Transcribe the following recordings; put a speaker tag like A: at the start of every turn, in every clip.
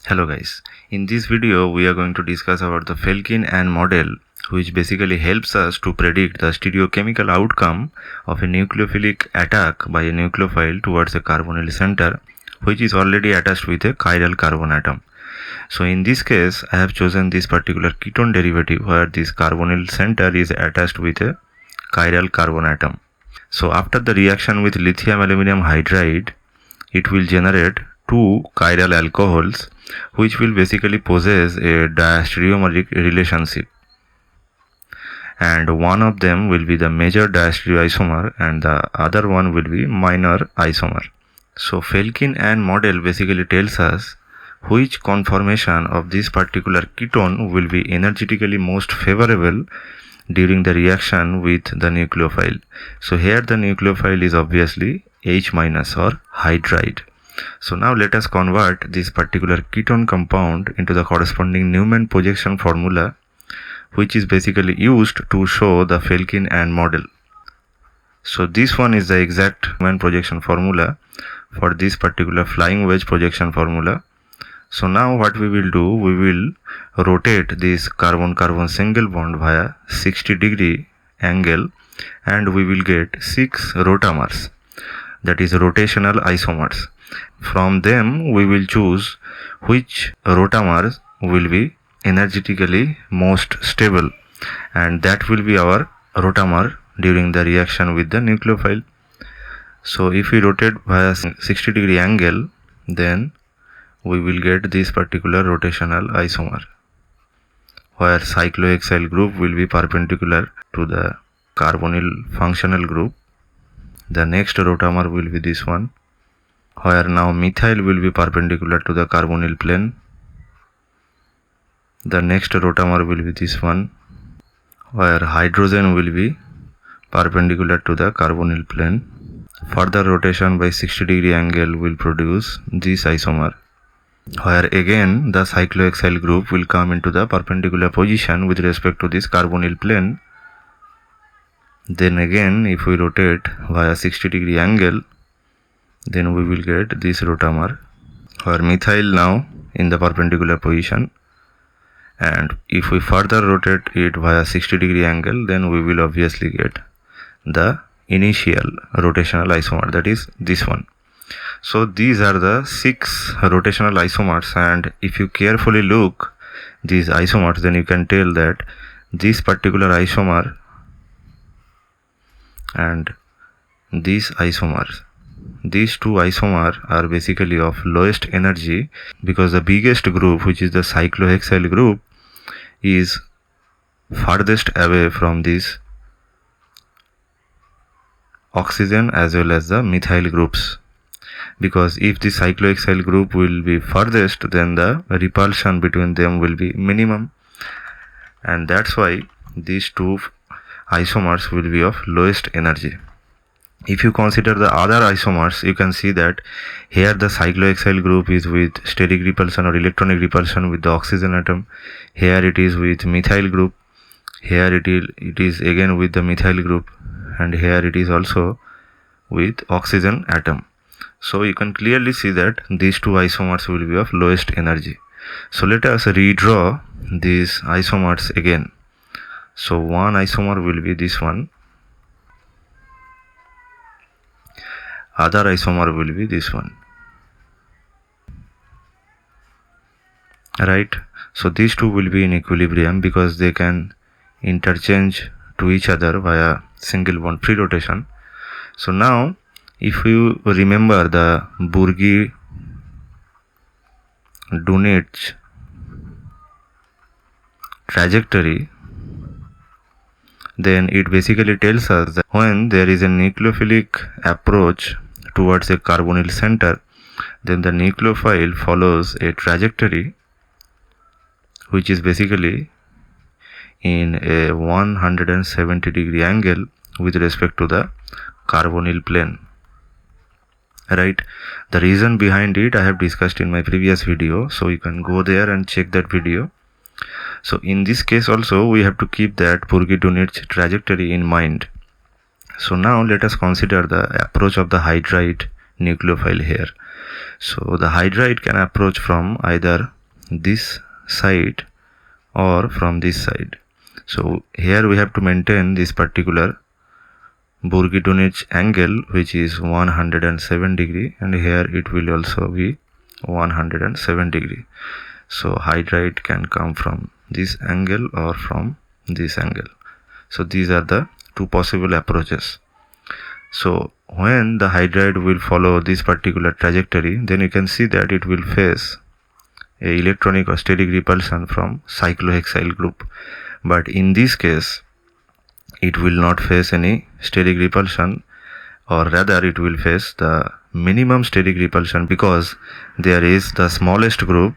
A: Hello guys, in this video we are going to discuss about the Felkin-Ann model, which basically helps us to predict the stereochemical outcome of a nucleophilic attack by a nucleophile towards a carbonyl center which is already attached with a chiral carbon atom. So in this case I have chosen this particular ketone derivative where this carbonyl center is attached with a chiral carbon atom. So after the reaction with lithium aluminum hydride, it will generate two chiral alcohols which will basically possess a diastereomeric relationship, and one of them will be the major diastereoisomer and the other one will be minor isomer. So Felkin-Ann model basically tells us which conformation of this particular ketone will be energetically most favorable during the reaction with the nucleophile. So here the nucleophile is obviously H- or hydride. So now let us convert this particular ketone compound into the corresponding Newman projection formula, which is basically used to show the Felkin-Ann model. So this one is the exact Newman projection formula for this particular flying wedge projection formula. So now what we will do, we will rotate this carbon-carbon single bond via 60-degree angle and we will get 6 rotamers, that is rotational isomers. From them we will choose which rotamers will be energetically most stable, and that will be our rotamer during the reaction with the nucleophile. So if we rotate via 60-degree angle, then we will get this particular rotational isomer where cyclohexyl group will be perpendicular to the carbonyl functional group. The next rotamer will be this one, where now methyl will be perpendicular to the carbonyl plane. The next rotamer will be this one, where hydrogen will be perpendicular to the carbonyl plane. Further rotation by 60-degree angle will produce this isomer, where again the cyclohexyl group will come into the perpendicular position with respect to this carbonyl plane. Then again if we rotate via 60-degree angle, then we will get this rotamer where methyl now in the perpendicular position, and if we further rotate it via 60-degree angle, then we will obviously get the initial rotational isomer, that is this one. So these are the 6 rotational isomers, and if you carefully look these isomers, then you can tell that this particular isomer and these isomers, these two isomers are basically of lowest energy, because the biggest group, which is the cyclohexyl group, is farthest away from this oxygen as well as the methyl groups, because if the cyclohexyl group will be farthest, then the repulsion between them will be minimum, and that's why these two isomers will be of lowest energy. If you consider the other isomers, you can see that here the cyclohexyl group is with steric repulsion or electronic repulsion with the oxygen atom. Here it is with methyl group. Here it is again with the methyl group, and here it is also with oxygen atom. So you can clearly see that these two isomers will be of lowest energy. So let us redraw these isomers again. So one isomer will be this one, other isomer will be this one, right? So these two will be in equilibrium because they can interchange to each other via single bond free rotation. So now if you remember the Bürgi-Dunitz trajectory, then it basically tells us that when there is a nucleophilic approach towards a carbonyl center, then the nucleophile follows a trajectory which is basically in a 170-degree angle with respect to the carbonyl plane, right? The reason behind it I have discussed in my previous video, so you can go there and check that video. So in this case also we have to keep that Bürgi-Dunitz trajectory in mind. So now let us consider the approach of the hydride nucleophile here. So the hydride can approach from either this side or from this side. So here we have to maintain this particular Burgi-Dunich angle, which is 107 degree, and here it will also be 107 degree. So hydride can come from this angle or from this angle. So these are the two possible approaches. So when the hydride will follow this particular trajectory, then you can see that it will face a electronic or steric repulsion from cyclohexyl group. But in this case, it will not face any steric repulsion, or rather it will face the minimum steric repulsion, because there is the smallest group,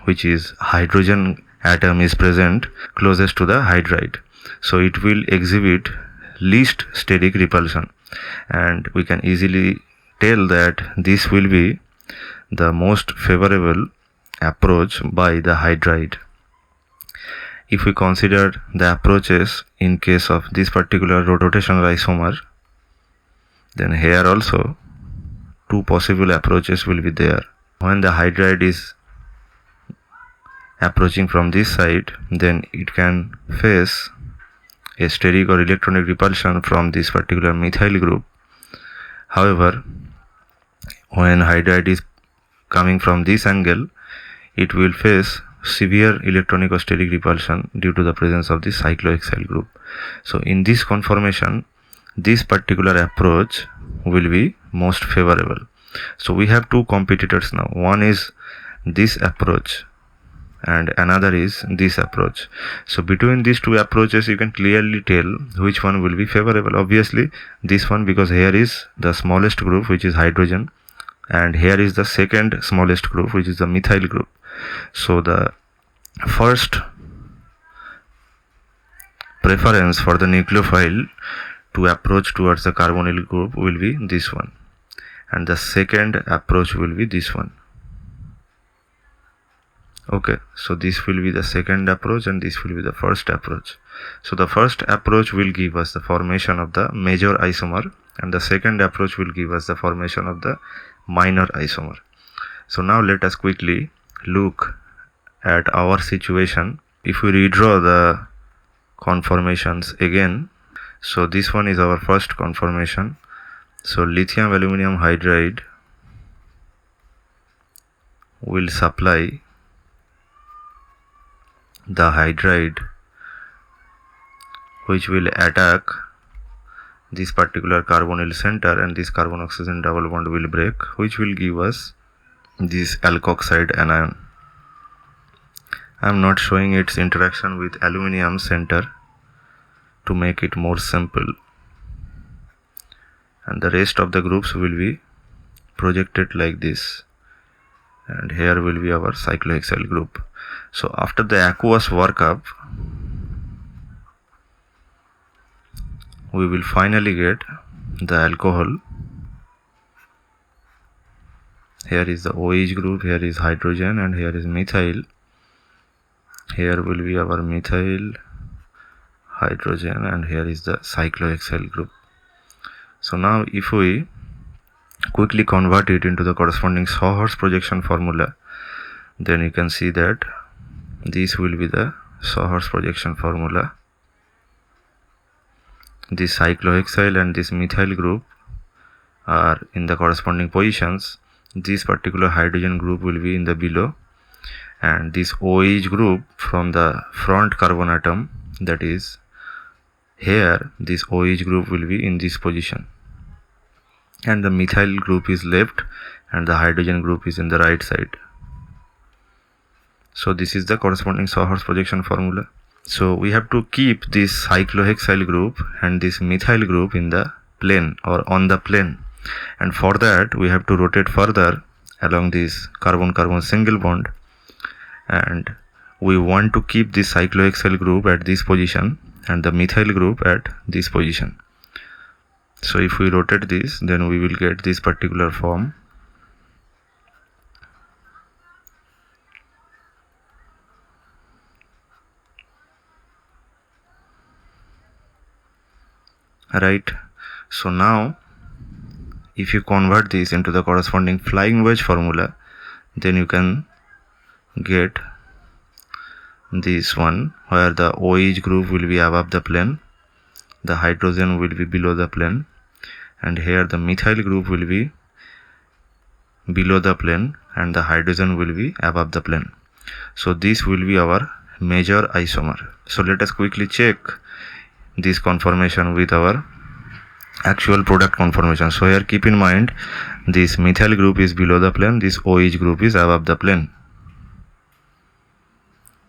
A: which is hydrogen atom, is present closest to the hydride. So it will exhibit least steric repulsion, and we can easily tell that this will be the most favorable approach by the hydride. If we consider the approaches in case of this particular rotational isomer, then here also two possible approaches will be there. When the hydride is approaching from this side, then it can face a steric or electronic repulsion from this particular methyl group. However, when hydride is coming from this angle, it will face severe electronic or steric repulsion due to the presence of this cyclohexyl group. So in this conformation, this particular approach will be most favorable. So we have two competitors now. One is this approach and another is this approach. So between these two approaches, you can clearly tell which one will be favorable. Obviously this one, because here is the smallest group, which is hydrogen, and here is the second smallest group, which is the methyl group. So the first preference for the nucleophile to approach towards the carbonyl group will be this one, and the second approach will be this one. Okay, so this will be the second approach and this will be the first approach. So the first approach will give us the formation of the major isomer, and the second approach will give us the formation of the minor isomer. So now let us quickly look at our situation. If we redraw the conformations again, so this one is our first conformation. So lithium aluminum hydride will supply the hydride, which will attack this particular carbonyl center, and this carbon oxygen double bond will break, which will give us this alkoxide anion. I am not showing its interaction with aluminum center to make it more simple, and the rest of the groups will be projected like this, and here will be our cyclohexyl group. So after the aqueous workup, we will finally get the alcohol. Here is the OH group, here is hydrogen, and here is methyl. Here will be our methyl, hydrogen, and here is the cyclohexyl group. So now if we quickly convert it into the corresponding Sawhorst projection formula, then you can see that this will be the Sawhorst projection formula. This cyclohexyl and this methyl group are in the corresponding positions. This particular hydrogen group will be in the below, and this OH group from the front carbon atom, that is here, this OH group will be in this position, and the methyl group is left and the hydrogen group is in the right side. So this is the corresponding Sawhorst projection formula. So we have to keep this cyclohexyl group and this methyl group in the plane or on the plane, and for that we have to rotate further along this carbon-carbon single bond, and we want to keep this cyclohexyl group at this position and the methyl group at this position. So if we rotate this, then we will get this particular form. Right. So now if you convert this into the corresponding flying wedge formula, then you can get this one, where the OH group will be above the plane, the hydrogen will be below the plane, and here the methyl group will be below the plane and the hydrogen will be above the plane. So this will be our major isomer. So let us quickly check this conformation with our actual product conformation. So here keep in mind, this methyl group is below the plane, this OH group is above the plane.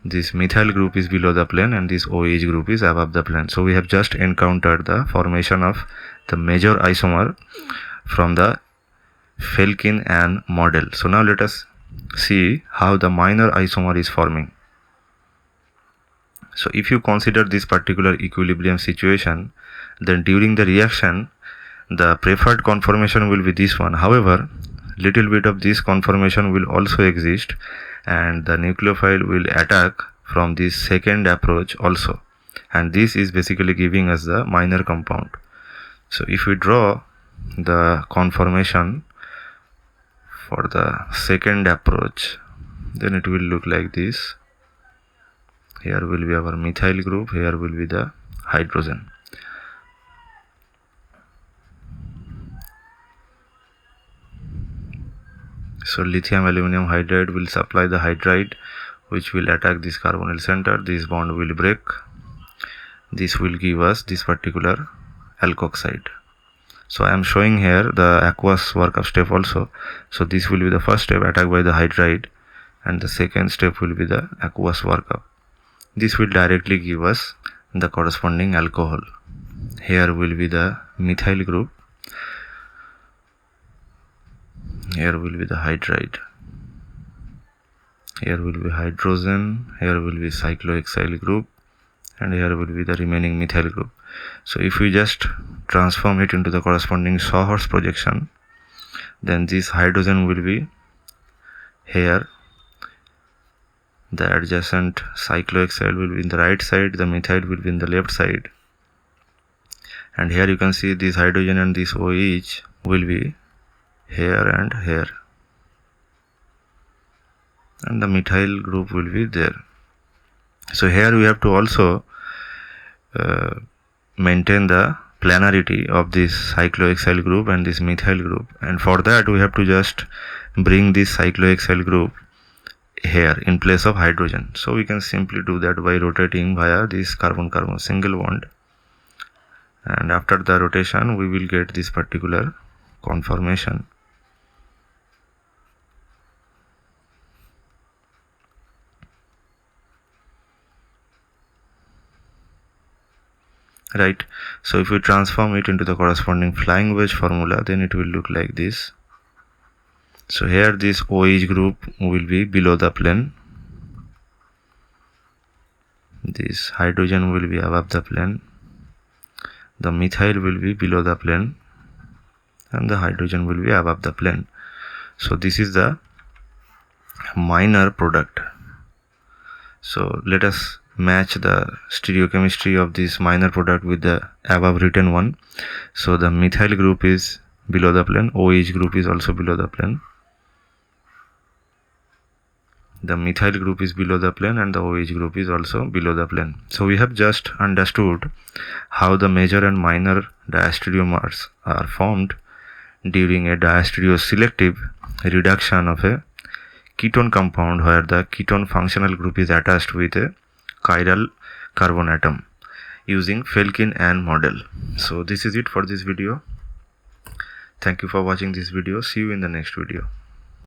A: This methyl group is below the plane and this OH group is above the plane. So we have just encountered the formation of the major isomer from the Falk-Inn model. So now let us see how the minor isomer is forming. So if you consider this particular equilibrium situation, then during the reaction the preferred conformation will be this one. However, little bit of this conformation will also exist and the nucleophile will attack from this second approach also, and this is basically giving us the minor compound. So if we draw the conformation for the second approach, then it will look like this. Here will be our methyl group, here will be the hydrogen. So lithium aluminum hydride will supply the hydride, which will attack this carbonyl center. This bond will break. This will give us this particular alkoxide. So I am showing here the aqueous workup step also. So this will be the first step, attack by the hydride, and the second step will be the aqueous workup. This will directly give us the corresponding alcohol. Here will be the methyl group, here will be the hydride, here will be hydrogen, here will be cyclohexyl group, and here will be the remaining methyl group. So if we just transform it into the corresponding Sawhorse projection, then this hydrogen will be here, the adjacent cyclohexyl will be in the right side, the methyl will be in the left side, and here you can see this hydrogen and this OH will be here and here, and the methyl group will be there. So here we have to also maintain the planarity of this cyclohexyl group and this methyl group, and for that we have to just bring this cyclohexyl group here in place of hydrogen. So we can simply do that by rotating via this carbon-carbon single bond, and after the rotation we will get this particular conformation. Right, so if we transform it into the corresponding flying wedge formula, then it will look like this. So here this OH group will be below the plane, this hydrogen will be above the plane, the methyl will be below the plane, and the hydrogen will be above the plane. So this is the minor product. So let us match the stereochemistry of this minor product with the above written one. So the methyl group is below the plane, OH group is also below the plane, the methyl group is below the plane, and the OH group is also below the plane. So we have just understood how the major and minor diastereomers are formed during a diastereoselective reduction of a ketone compound, where the ketone functional group is attached with a chiral carbon atom using Falk-Inn model. So this is it for this video. Thank you for watching this video. See you in the next video.